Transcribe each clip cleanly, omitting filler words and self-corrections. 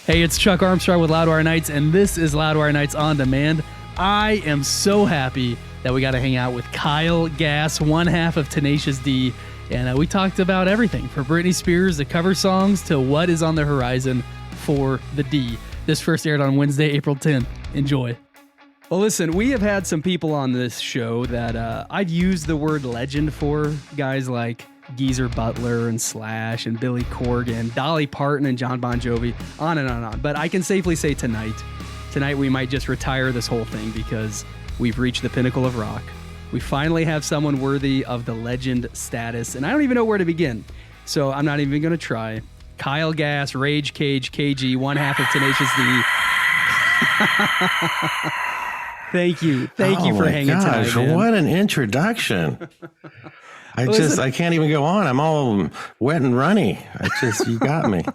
Hey, it's Chuck Armstrong with Loudwire Nights, and this is Loudwire Nights On Demand. I am so happy that we got to hang out with Kyle Gass, one half of Tenacious D, and we talked about everything from Britney Spears, the cover songs, to what is on the horizon for the D. This first aired on Wednesday, April 10th. Enjoy. Well, listen, we have had some people on this show that I'd use the word legend for, guys like Geezer Butler and Slash and Billy Corgan, Dolly Parton and John Bon Jovi, on and on and on. But I can safely say tonight we might just retire this whole thing because we've reached the pinnacle of rock. We finally have someone worthy of the legend status, and I don't even know where to begin. So I'm not even going to try. Kyle Gass, Rage Cage, KG, one half of Tenacious D. Thank you for hanging tonight, man. What an introduction. I can't even go on. I'm all wet and runny. You got me.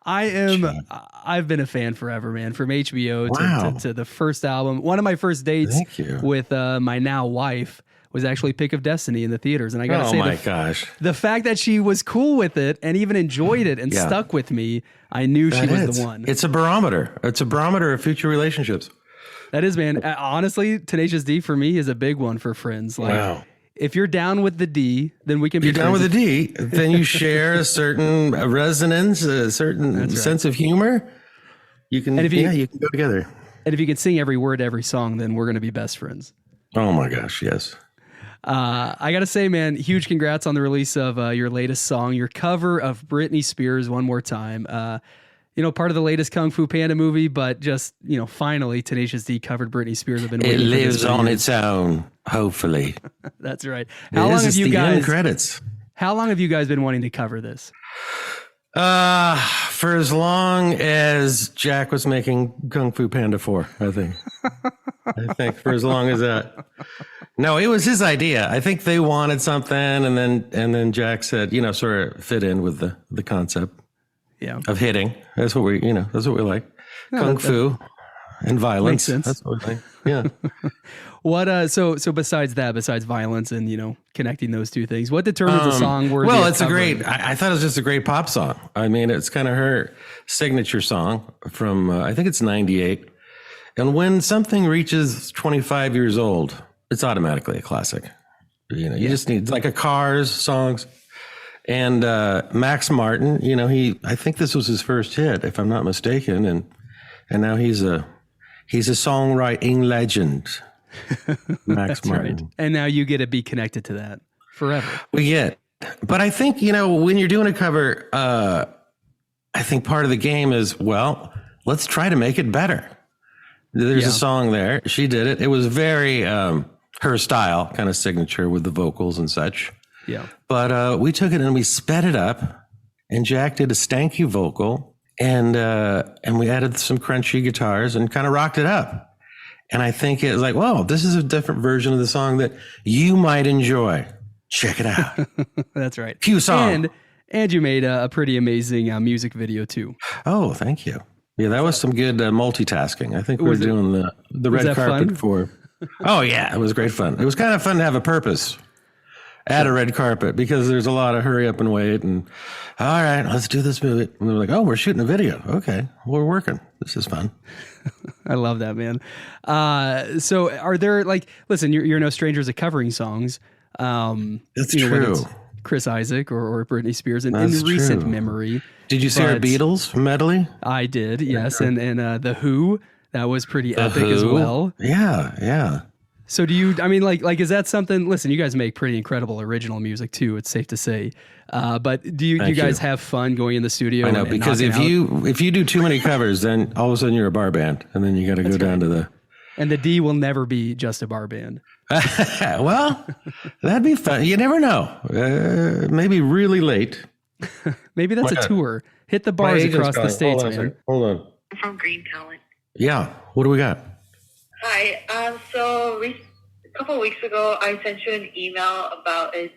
I've been a fan forever, man, from HBO to the first album. One of my first dates with my now wife was actually Pick of Destiny in the theaters. And I got to say, the fact that she was cool with it and even enjoyed it and stuck with me, I knew she was the one. It's a barometer. It's a barometer of future relationships. That is, man. Honestly, Tenacious D for me is a big one for friends. Like, if you're down with the D, then we can be friends. You're down with the D, then you share a certain resonance, a certain sense of humor. You can, you can go together. And if you can sing every word to every song, then we're going to be best friends. Oh my gosh, yes. I got to say, man, huge congrats on the release of your latest song, your cover of Britney Spears, One More Time. Part of the latest Kung Fu Panda movie, but just, finally, Tenacious D covered Britney Spears. I've been waiting It lives on its own, hopefully. That's right. How long have you guys? Credits. How long have you guys been wanting to cover this? For as long as Jack was making Kung Fu Panda 4, I think. I think for as long as that. No, it was his idea. I think they wanted something, and then Jack said, sort of fit in with the concept. Yeah, of hitting. That's what we like. Kung Fu and violence. Makes sense. That's what we like. Yeah. What? So besides violence and connecting those two things, what determines a song worthy? Well, it's I thought it was just a great pop song. I mean, it's kind of her signature song from I think it's '98. And when something reaches 25 years old, it's automatically a classic. You just need like a Cars songs. And Max Martin, I think this was his first hit, if I'm not mistaken, and now he's a songwriting legend, Max Martin. Right. And now you get to be connected to that forever. We get, but I think when you're doing a cover, I think part of the game is let's try to make it better. There's a song there. She did it. It was very her style, kind of signature with the vocals and such. Yeah. But we took it and we sped it up, and Jack did a stanky vocal, and we added some crunchy guitars and kind of rocked it up. And I think it's like, whoa, this is a different version of the song that you might enjoy. Check it out. That's right. Cue song. And you made a pretty amazing music video too. Oh, thank you. Yeah, that was some good multitasking. I think we were doing the red carpet for. Oh yeah, it was great fun. It was kind of fun to have a purpose. At a red carpet, because there's a lot of hurry up and wait, and all right, let's do this movie. And they're like, oh, we're shooting a video. Okay, we're working. This is fun. I love that, man. So are there listen, you're no strangers to covering songs. That's true. Chris Isaac or Britney Spears in recent memory. Did you see our Beatles medley? I did, yes. And The Who, that was pretty epic as well. Yeah. So do you, is that something, listen, you guys make pretty incredible original music too, it's safe to say. But do you guys have fun going in the studio? I know, because if you do too many covers, then all of a sudden you're a bar band, and then you got to go down to the... And the D will never be just a bar band. Well, that'd be fun. You never know. Maybe really late. Maybe that's a tour. Hit the bars across the states, man. Hold on. I'm from Green Talent. Yeah. What do we got? Hi. So a couple of weeks ago, I sent you an email about it.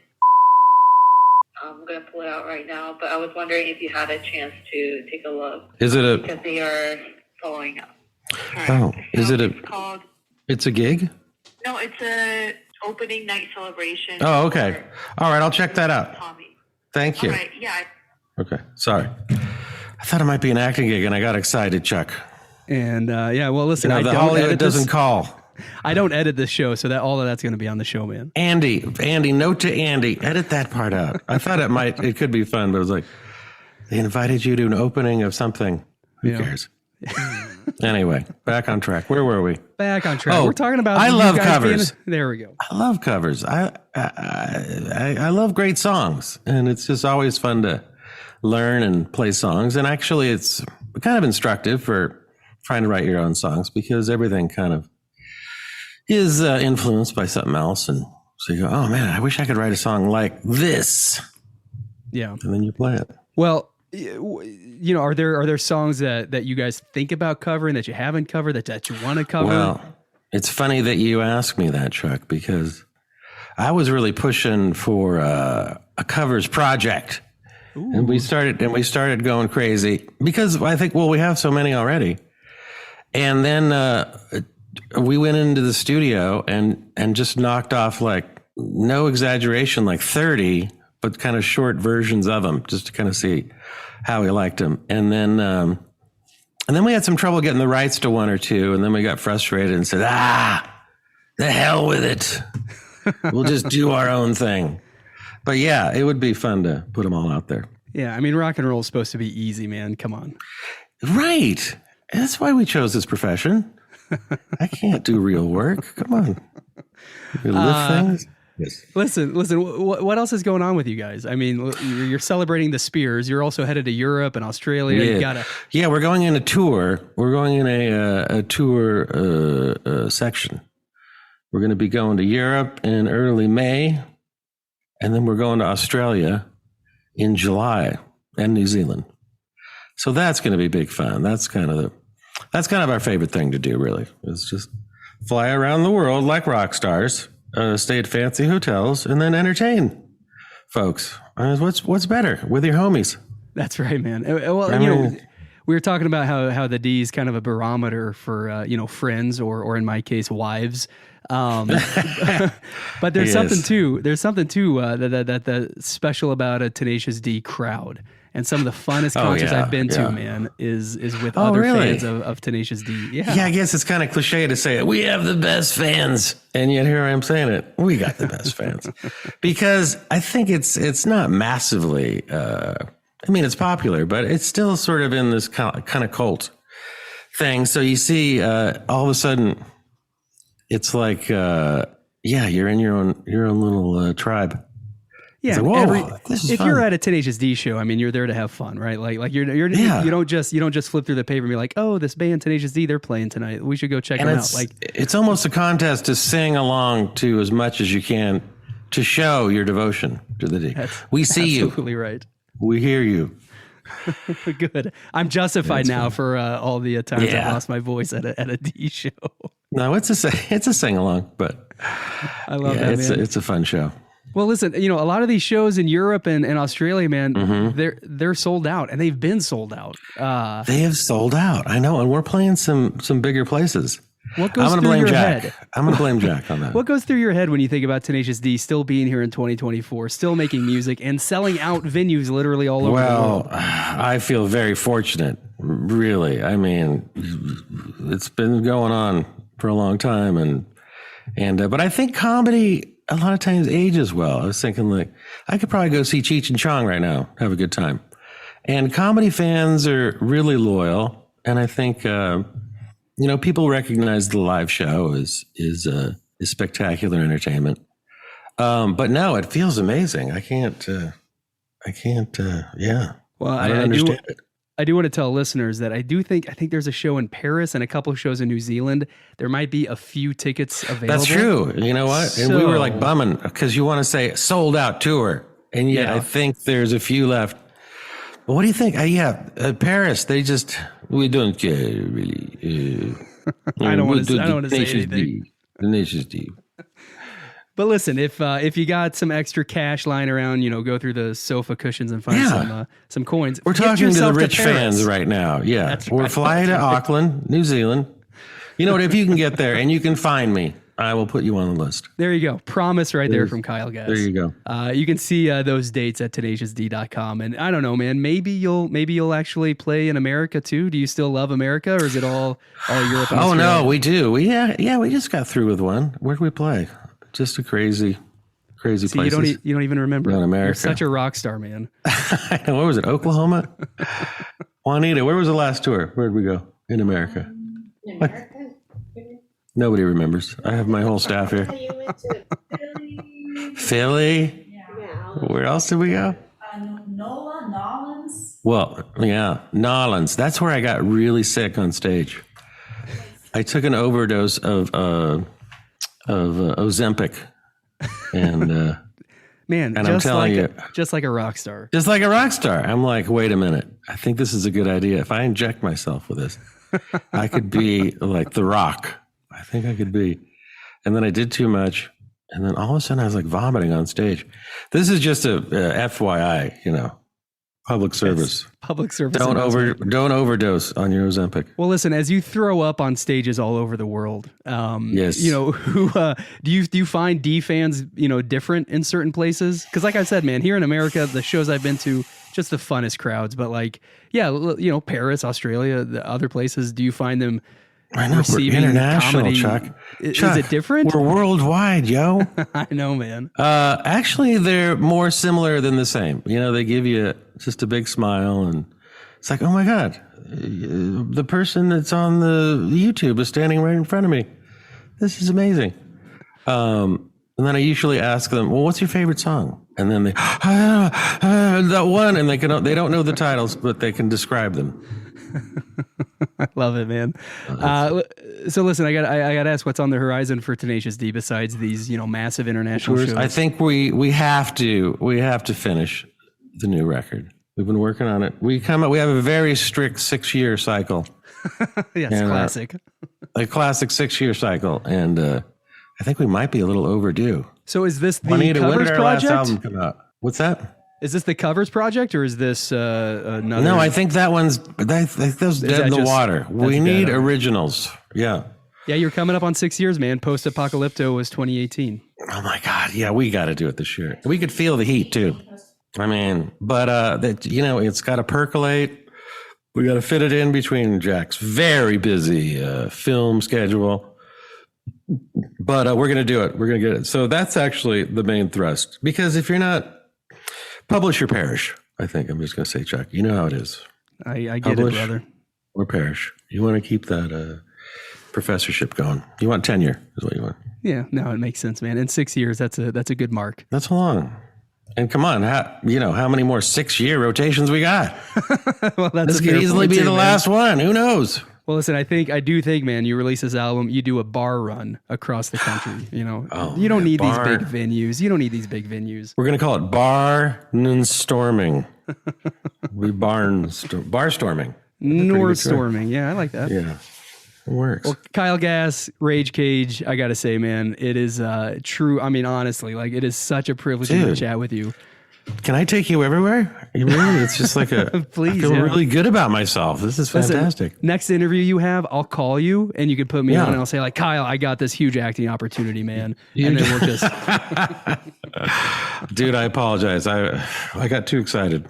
I'm going to pull it out right now, but I was wondering if you had a chance to take a look. Is it because they are following up. Right. Oh, is it called? It's a gig? No, it's a opening night celebration. Oh, okay. All right, I'll check that out. Tommy. Thank you. All right, yeah. Okay, sorry. I thought it might be an acting gig, and I got excited, Chuck. And well, listen, the Hollywood doesn't call. I don't edit this show, so that all of that's going to be on the show, man. Andy, note to Andy, edit that part out. I thought it could be fun, but it was like, they invited you to an opening of something. Who cares? Anyway, back on track. Where were we? Back on track. We're talking about. I love covers. There we go. I love covers. I love great songs, and it's just always fun to learn and play songs. And actually, it's kind of instructive for trying to write your own songs because everything kind of is influenced by something else. And so you go, oh man, I wish I could write a song like this. Yeah. And then you play it. Well, are there songs that you guys think about covering that you haven't covered that you want to cover? Well, it's funny that you asked me that, Chuck, because I was really pushing for a covers project. Ooh. And we started going crazy because I think, we have so many already. And then we went into the studio and just knocked off, like, no exaggeration, like 30, but kind of short versions of them just to kind of see how we liked them. And then we had some trouble getting the rights to one or two. And then we got frustrated and said, the hell with it. We'll just do our own thing. But yeah, it would be fun to put them all out there. Yeah. I mean, rock and roll is supposed to be easy, man. Come on. Right. That's why we chose this profession. I can't do real work. Come on. You lift things. Yes. Listen. What else is going on with you guys? I mean, you're celebrating the Spears. You're also headed to Europe and Australia. Yeah. We're going in a tour. We're going in a tour section. We're going to be going to Europe in early May, and then we're going to Australia in July and New Zealand. So that's going to be big fun. That's kind of our favorite thing to do, really. Is just fly around the world like rock stars, stay at fancy hotels, and then entertain folks. What's better with your homies? That's right, man. Well, we were talking about how the D is kind of a barometer for friends or in my case wives. But there's something too. There's something too that special about a Tenacious D crowd. And some of the funnest concerts I've been to, man, is with other fans of Tenacious D. Yeah, I guess it's kind of cliche to say it. We have the best fans, and yet here I am saying it. We got the best fans because I think it's not massively. It's popular, but it's still sort of in this kind of cult thing. So you see, all of a sudden, it's like, you're in your own little tribe. Yeah, like, if you're at a Tenacious D show, I mean, you're there to have fun, right? Like you don't just flip through the paper and be like, oh, this band Tenacious D, they're playing tonight. We should go check them out. Like, it's almost a contest to sing along to as much as you can to show your devotion to the D. We see you. Absolutely right. We hear you. Good. I'm justified now for all the times I lost my voice at a D show. No, it's a sing along, but I love that. It's a fun show. Well, listen, a lot of these shows in Europe and Australia, man, they're sold out, and they've been sold out. They have sold out. I know, and we're playing some bigger places. What goes through your head? I'm going to blame Jack on that. What goes through your head when you think about Tenacious D still being here in 2024, still making music and selling out venues literally all over the world? Well, I feel very fortunate, really. I mean, it's been going on for a long time, but I think comedy a lot of times ages well. I was thinking, like, I could probably go see Cheech and Chong right now, have a good time. And comedy fans are really loyal, and I think people recognize the live show is spectacular entertainment. But no, it feels amazing. I can't. Well, I don't understand it. I do want to tell listeners that I think there's a show in Paris and a couple of shows in New Zealand. There might be a few tickets available. That's true. You know what? And we were like bumming because you want to say sold out tour, and yet I think there's a few left. But what do you think? Paris. We don't really. I don't want to say anything. Tenacious D. But listen, if you got some extra cash lying around, go through the sofa cushions and find some coins. We're talking to the rich fans right now. Yeah, we're flying to Auckland, New Zealand. You know what? If you can get there and you can find me, I will put you on the list. There you go. Promise right there from Kyle Gass. There you go. You can see those dates at tenaciousd.com. And I don't know, man, maybe you'll actually play in America too. Do you still love America, or is it all Europe and Oh, Australia? no, we do. We just got through with one. Where'd we play? Just a crazy places. You don't even remember. Not America. You're such a rock star, man. I know. What was it? Oklahoma? Juanita, where was the last tour? Where'd we go in America? In America? Nobody remembers. I have my whole staff here. You went to Philly. Philly? Yeah. Where else did we go? Nolans. Well, yeah, Nolans. That's where I got really sick on stage. I took an overdose of Ozempic, and Man, and I'm telling you, just like a rock star. just like a rock star. I'm like, wait a minute. I think this is a good idea. If I inject myself with this, I could be like The Rock. I think I could be. And then I did too much. And then all of a sudden I was like vomiting on stage. This is just a FYI, public service. Public service. Don't announcement. overdose on your Ozempic. Well, listen, as you throw up on stages all over the world, Yes. who do you find D fans, different in certain places? Because like I said, man, here in America, the shows I've been to, just the funnest crowds. But Paris, Australia, the other places, do you find them I know, we're receiving international, comedy? Chuck. Is it different? We're worldwide, yo. I know, man. Actually, they're more similar than the same. They give you just a big smile, and it's like, oh my God, the person that's on the YouTube is standing right in front of me. This is amazing. And then I usually ask them, well, what's your favorite song? And then they, that one, and they don't know the titles, but they can describe them. I love it, man. So listen, I got to ask, what's on the horizon for Tenacious D besides these, massive international shows? I think we have to finish the new record. We've been working on it. We have a very strict 6-year cycle. Yes, and, classic. A classic 6-year cycle, and I think we might be a little overdue. So is this the Juanita, when covers did our last project? album come out? What's that? Is this the covers project, or is this another? No, I think that one's those dead in the water. We need originals. Yeah. Yeah, you're coming up on 6 years, man. Post Apocalypto was 2018. Oh my God. Yeah, we got to do it this year. We could feel the heat too. I mean, but it's got to percolate. We got to fit it in between Jack's very busy film schedule. But we're going to do it. We're going to get it. So that's actually the main thrust. Because if you're not, publish or perish, I think I'm just going to say, Chuck. You know how it is. I get it, brother. Or perish. You want to keep that professorship going. You want tenure is what you want. Yeah, no, it makes sense, man. In 6 years, that's a good mark. That's long. And come on, how many more 6-year rotations we got? Well, this could easily be the last one. Who knows? Well, listen, I do think, man, you release this album, you do a bar run across the country. You don't need these big venues. You don't need these big venues. We're going to call it bar-storming. Bar storming. Nord storming. Yeah, I like that. Yeah, it works. Well, Kyle Gass, Rage Cage, I got to say, man, it is true. I mean, honestly, it is such a privilege to chat with you. Can I take you everywhere? It's just like Please, I feel really good about myself. This is fantastic. Listen, next interview you have, I'll call you and you can put me on and I'll say Kyle, I got this huge acting opportunity, man. And then we'll just. Dude, I apologize. I got too excited.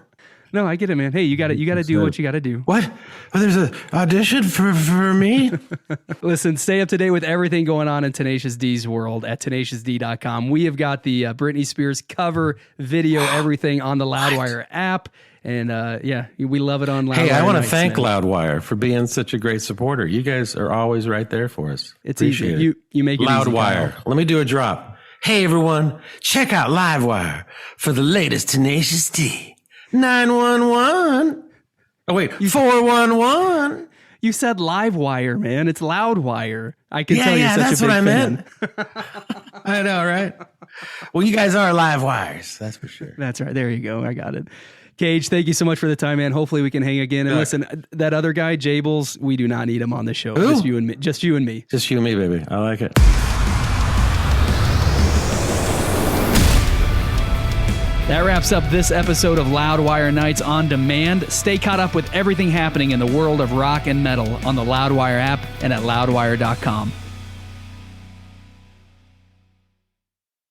No, I get it, man. Hey, you got to do what you got to do. What? Oh, there's an audition for me? Listen, stay up to date with everything going on in Tenacious D's world at tenaciouSD.com. We have got the Britney Spears cover video, everything on the Loudwire app. And we love it on Loudwire. Hey, I want to thank Loudwire for being such a great supporter. You guys are always right there for us. It's easy. You make it Loudwire. Let me do a drop. Hey, everyone, check out Livewire for the latest Tenacious D. 911. Oh, wait, 411. You said Livewire, man. It's Loudwire. I can tell you're such a big fan. Meant. I know, right? Well, you guys are live wires. That's for sure. That's right. There you go. I got it. Cage, thank you so much for the time, man. Hopefully we can hang again. And listen, that other guy, Jables, we do not need him on the show. Ooh. Just you and me. Just you and me. Just you and me, baby. I like it. That wraps up this episode of Loudwire Nights on Demand. Stay caught up with everything happening in the world of rock and metal on the Loudwire app and at loudwire.com.